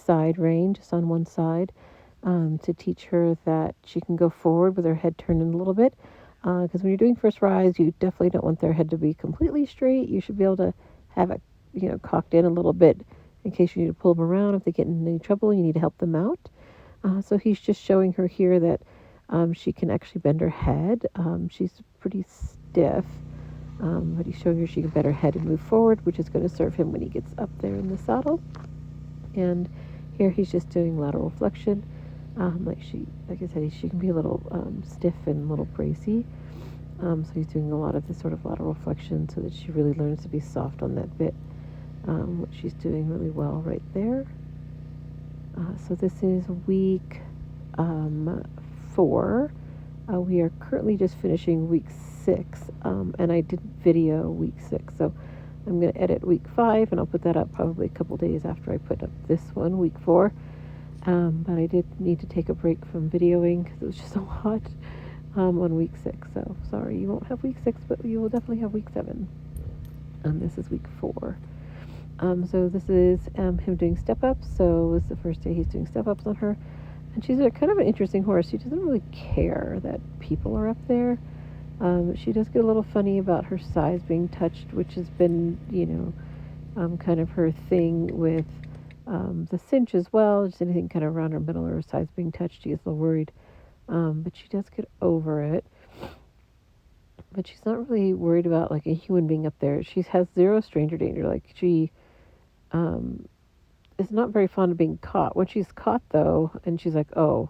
side rein, just on one side, to teach her that she can go forward with her head turned in a little bit. Because when you're doing first rides, you definitely don't want their head to be completely straight. You should be able to have it, cocked in a little bit in case you need to pull them around. If they get in any trouble, you need to help them out. So he's just showing her here that she can actually bend her head. She's pretty stiff, but he's showing her she can bend her head and move forward, which is going to serve him when he gets up there in the saddle. And here he's just doing lateral flexion. Like I said, she can be a little stiff and a little bracy. So he's doing a lot of this sort of lateral flexion so that she really learns to be soft on that bit, which she's doing really well right there. So this is week 4. We are currently just finishing week 6, and I did video week 6, so I'm going to edit week 5, and I'll put that up probably a couple days after I put up this one, week 4. But I did need to take a break from videoing because it was just a lot on week 6. So sorry, you won't have week 6, but you will definitely have week 7. This is week 4. So this is him doing step-ups. So it was the first day he's doing step-ups on her. And she's kind of an interesting horse. She doesn't really care that people are up there. She does get a little funny about her size being touched, which has been, kind of her thing with the cinch as well. Just anything kind of around her middle or her size being touched, she gets a little worried. But she does get over it. But she's not really worried about like a human being up there. She has zero stranger danger. Like she is not very fond of being caught. When she's caught though, and she's like, oh,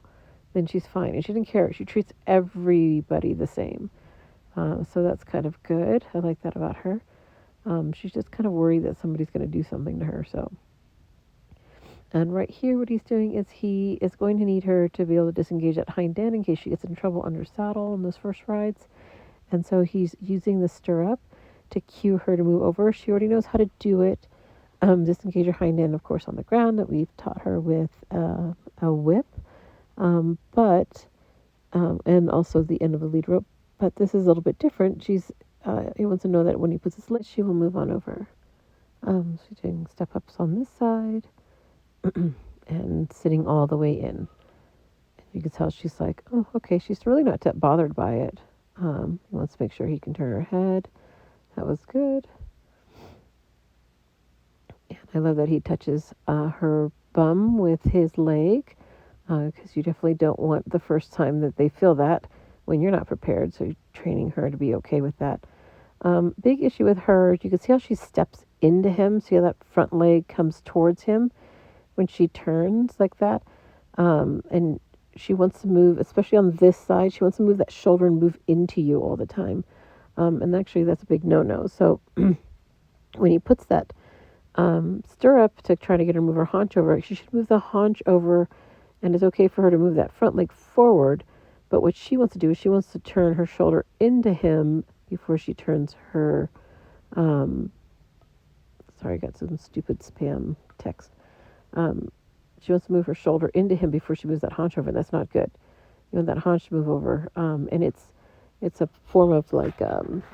then she's fine. And she didn't care. She treats everybody the same. So that's kind of good. I like that about her. She's just kind of worried that somebody's going to do something to her. So, and right here, what he's doing is he is going to need her to be able to disengage that hind end in case she gets in trouble under saddle in those first rides. And so he's using the stirrup to cue her to move over. She already knows how to do it. Disengage her hind end, of course, on the ground that we've taught her with a whip. And also the end of a lead rope. But this is a little bit different. He wants to know that when he puts his leg, she will move on over. She's doing step-ups on this side and sitting all the way in. You can tell she's like, oh, okay. She's really not that bothered by it. He wants to make sure he can turn her head. That was good. And I love that he touches her bum with his leg, because you definitely don't want the first time that they feel that when you're not prepared. So you're training her to be okay with that. Big issue with her, you can see how she steps into him. See how that front leg comes towards him when she turns like that. And she wants to move, especially on this side, she wants to move that shoulder and move into you all the time. And actually that's a big no-no. So when he puts that stirrup to try to get her to move her haunch over, she should move the haunch over, and it's okay for her to move that front leg forward. But what she wants to do is she wants to turn her shoulder into him before she turns her, sorry, I got some stupid spam text. She wants to move her shoulder into him before she moves that haunch over, and that's not good. You want that haunch to move over, and it's a form of like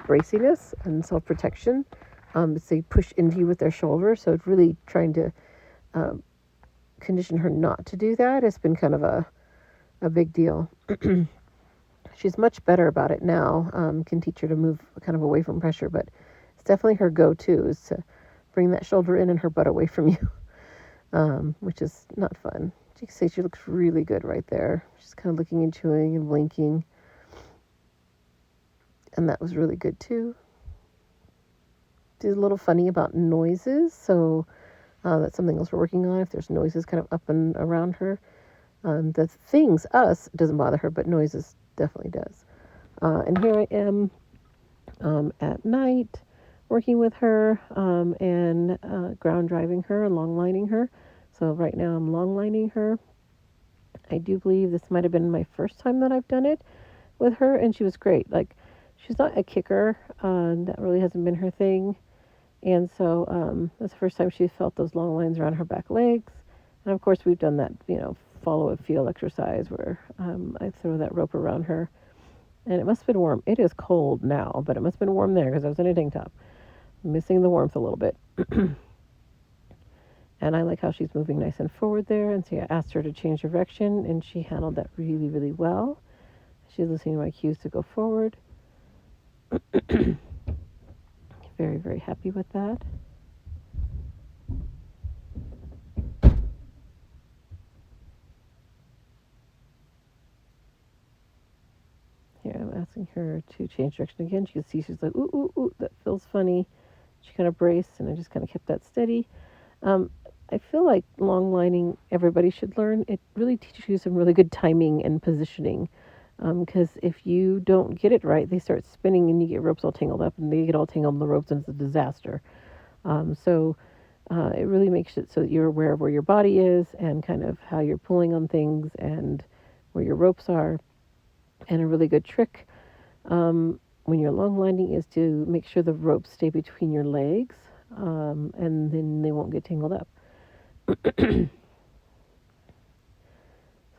braciness and self-protection. They push into you with their shoulder, so it's really trying to condition her not to do that. It's been kind of a big deal. She's much better about it now. Can teach her to move kind of away from pressure, but it's definitely her go-to is to bring that shoulder in and her butt away from you, which is not fun. You can see she looks really good right there. She's kind of looking and chewing and blinking, and that was really good too. She's a little funny about noises, so that's something else we're working on. If there's noises kind of up and around her, the things, us, doesn't bother her, but noises definitely does. And here I am at night working with her and ground driving her and long lining her. So right now I'm long lining her. I do believe this might have been my first time that I've done it with her, and she was great. Like, she's not a kicker. That really hasn't been her thing. And so that's the first time she felt those long lines around her back legs. And of course we've done that, follow a feel exercise where I throw that rope around her. And it must have been warm. It is cold now, but it must have been warm there because I was in a tank top. I'm missing the warmth a little bit. And I like how she's moving nice and forward there. And so I asked her to change direction, and she handled that really, really well. She's listening to my cues to go forward. Very, very happy with that. Here, I'm asking her to change direction again. She can see she's like, ooh, ooh, ooh, that feels funny. She kind of braced, and I just kind of kept that steady. Um, I feel like long lining, everybody should learn. It really teaches you some really good timing and positioning. Because if you don't get it right, they start spinning and you get ropes all tangled up, and they get all tangled in the ropes, and it's a disaster. So it really makes it so that you're aware of where your body is and kind of how you're pulling on things and where your ropes are. And a really good trick when you're long lining is to make sure the ropes stay between your legs, and then they won't get tangled up.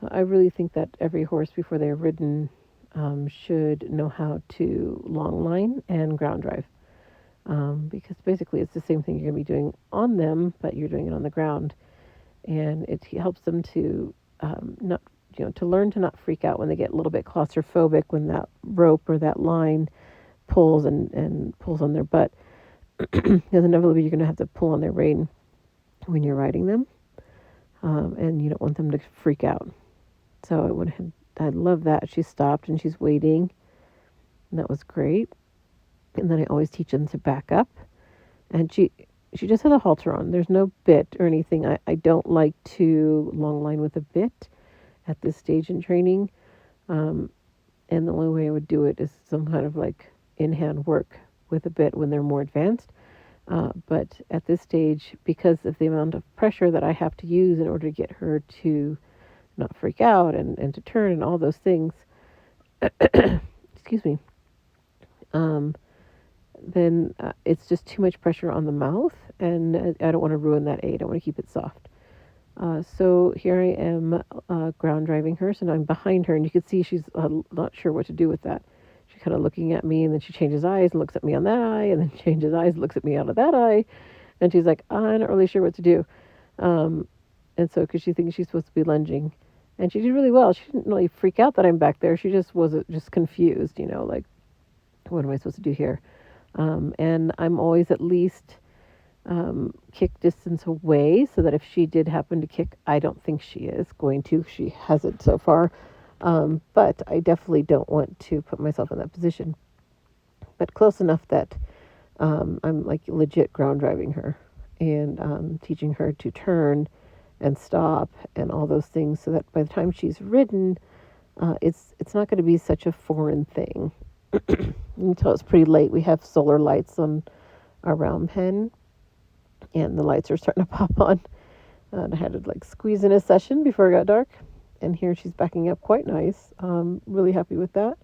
So I really think that every horse before they're ridden should know how to long line and ground drive. Because basically it's the same thing you're going to be doing on them, but you're doing it on the ground. And it helps them to not, to learn to not freak out when they get a little bit claustrophobic when that rope or that line pulls and pulls on their butt. Because inevitably you're going to have to pull on their rein when you're riding them. And you don't want them to freak out. So I love that. She stopped and she's waiting. And that was great. And then I always teach them to back up. And she just has a halter on. There's no bit or anything. I don't like to long line with a bit at this stage in training. And the only way I would do it is some kind of like in-hand work with a bit when they're more advanced. But at this stage, because of the amount of pressure that I have to use in order to get her to not freak out and to turn and all those things, excuse me, then it's just too much pressure on the mouth, and I don't want to ruin that aid. I want to keep it soft. So here I am ground driving her, so now I'm behind her, and you can see she's not sure what to do with that. She's kind of looking at me, and then she changes eyes and looks at me on that eye, and then changes eyes and looks at me out of that eye, and she's like, I'm not really sure what to do. And so, because she thinks she's supposed to be lunging, and she did really well. She didn't really freak out that I'm back there. She just was just confused, like, what am I supposed to do here? And I'm always at least kick distance away so that if she did happen to kick, I don't think she is going to. She hasn't so far. But I definitely don't want to put myself in that position. But close enough that I'm like legit ground driving her and teaching her to turn and stop and all those things so that by the time she's ridden, it's not going to be such a foreign thing. Until it's pretty late. We have solar lights on our round pen, and the lights are starting to pop on. And I had to like squeeze in a session before it got dark. And here she's backing up quite nice. Really happy with that.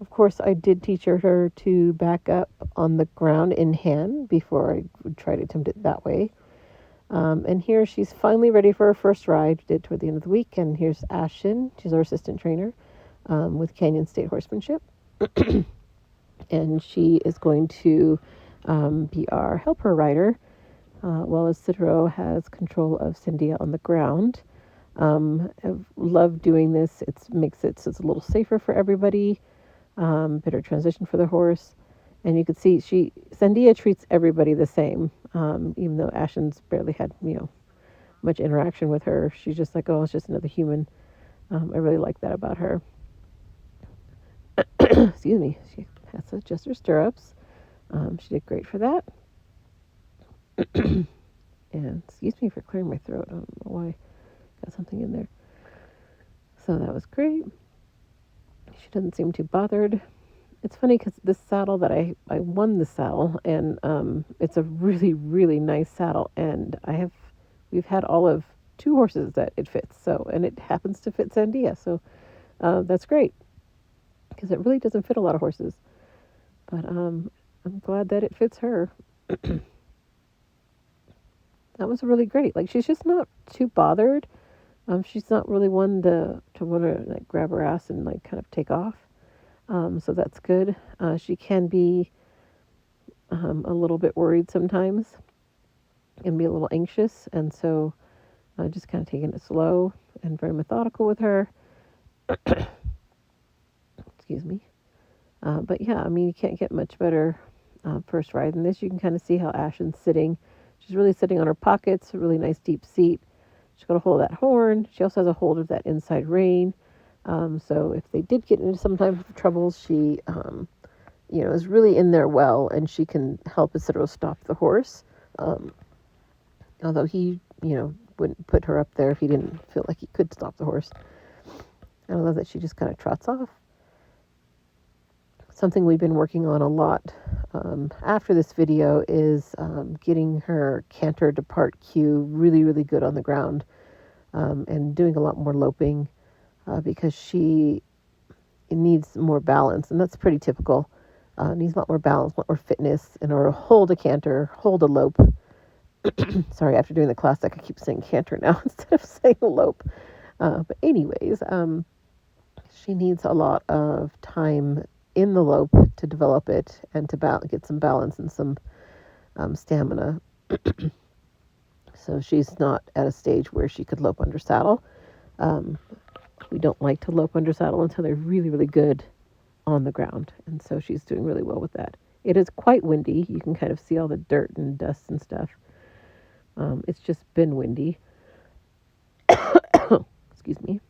Of course, I did teach her to back up on the ground in hand before I would try to attempt it that way. And here she's finally ready for her first ride. We did toward the end of the week. And here's Ashton. She's our assistant trainer with Canyon State Horsemanship. And she is going to be our helper rider, while Citro has control of Cyndia on the ground. I've loved doing this. It makes it so it's a little safer for everybody, better transition for the horse. And you can see Cyndia treats everybody the same, even though Ashton's barely had, much interaction with her. She's just like, oh, it's just another human. I really like that about her. Excuse me. She has to adjust her stirrups. She did great for that. And excuse me for clearing my throat. I don't know why. Got something in there. So that was great. She doesn't seem too bothered. It's funny because this saddle that I won the saddle, and it's a really, really nice saddle. And we've had all of 2 horses that it fits. So, and it happens to fit Sandia. So that's great. Because it really doesn't fit a lot of horses. But I'm glad that it fits her. That was really great. Like, she's just not too bothered. She's not really one to want to like grab her ass and like kind of take off. So that's good. She can be a little bit worried sometimes. and be a little anxious. And so just kind of taking it slow and very methodical with her. Excuse me. But yeah, I mean, you can't get much better first ride than this. You can kind of see how Ashen's sitting. She's really sitting on her pockets, a really nice deep seat. She's got a hold of that horn. She also has a hold of that inside rein. So if they did get into some type of troubles, she, is really in there well, and she can help sort of stop the horse. Although he, wouldn't put her up there if he didn't feel like he could stop the horse. I love that she just kind of trots off. Something we've been working on a lot after this video is getting her canter depart cue really, really good on the ground, and doing a lot more loping because she needs more balance, and that's pretty typical. Needs a lot more balance, a lot more fitness in order to hold a canter, hold a lope. Sorry, after doing the classic, I keep saying canter now instead of saying lope. But anyways, she needs a lot of time in the lope to develop it and to get some balance and some stamina. So she's not at a stage where she could lope under saddle. We don't like to lope under saddle until they're really, really good on the ground. And so she's doing really well with that. It is quite windy. You can kind of see all the dirt and dust and stuff. It's just been windy. Excuse me.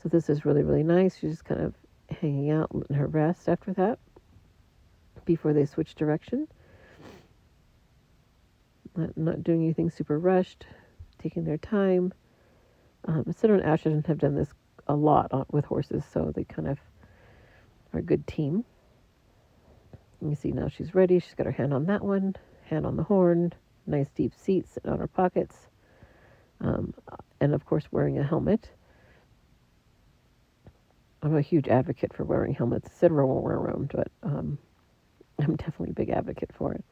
So this is really, really nice. She's just kind of hanging out, letting her rest after that before they switch direction. Not doing anything super rushed, taking their time. Cinnamon and Ashen have done this a lot with horses, so they kind of are a good team. You can see now she's ready. She's got her hand on that one, hand on the horn, nice deep seat sitting on her pockets, and of course wearing a helmet. I'm a huge advocate for wearing helmets. Citro won't wear them, but I'm definitely a big advocate for it.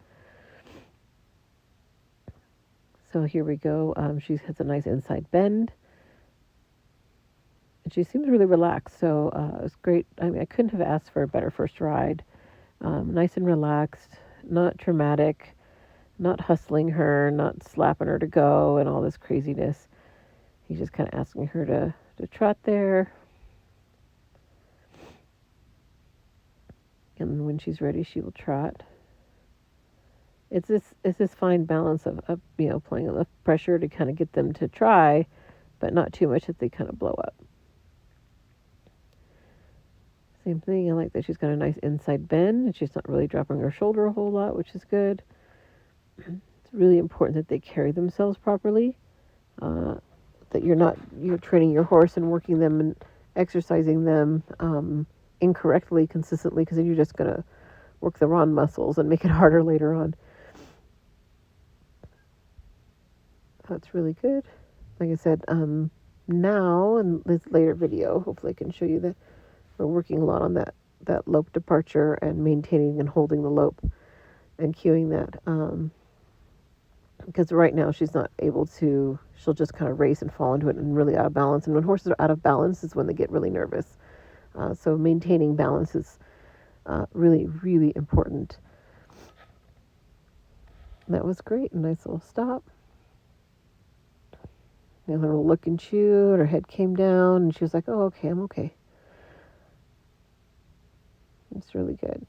So here we go. She has a nice inside bend. And she seems really relaxed, so it's great. I mean, I couldn't have asked for a better first ride. Nice and relaxed, not traumatic, not hustling her, not slapping her to go and all this craziness. He's just kind of asking her to trot there. And when she's ready, she will trot. It's this fine balance of playing enough pressure to kind of get them to try, but not too much that they kind of blow up. Same thing. I like that she's got a nice inside bend, and she's not really dropping her shoulder a whole lot, which is good. It's really important that they carry themselves properly. That you're training your horse and working them and exercising them incorrectly, consistently, because then you're just going to work the wrong muscles and make it harder later on. That's really good. Like I said, now in this later video, hopefully I can show you that we're working a lot on that lope departure and maintaining and holding the lope and cueing that. Because right now she's not able to, she'll just kind of race and fall into it and really out of balance. And when horses are out of balance is when they get really nervous. So maintaining balance is really, really important. And that was great. A nice little stop. A little look and chew, and her head came down, and she was like, oh, okay, I'm okay. It's really good.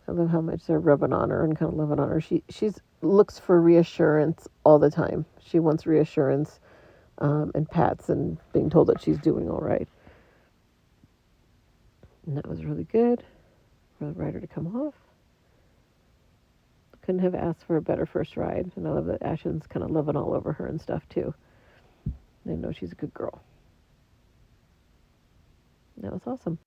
I love how much they're rubbing on her and kind of loving on her. She's looks for reassurance all the time. She wants reassurance and pats and being told that she's doing all right. And that was really good for the rider to come off. Couldn't have asked for a better first ride. And I love that Ashen's kind of loving all over her and stuff too. They know she's a good girl. That was awesome.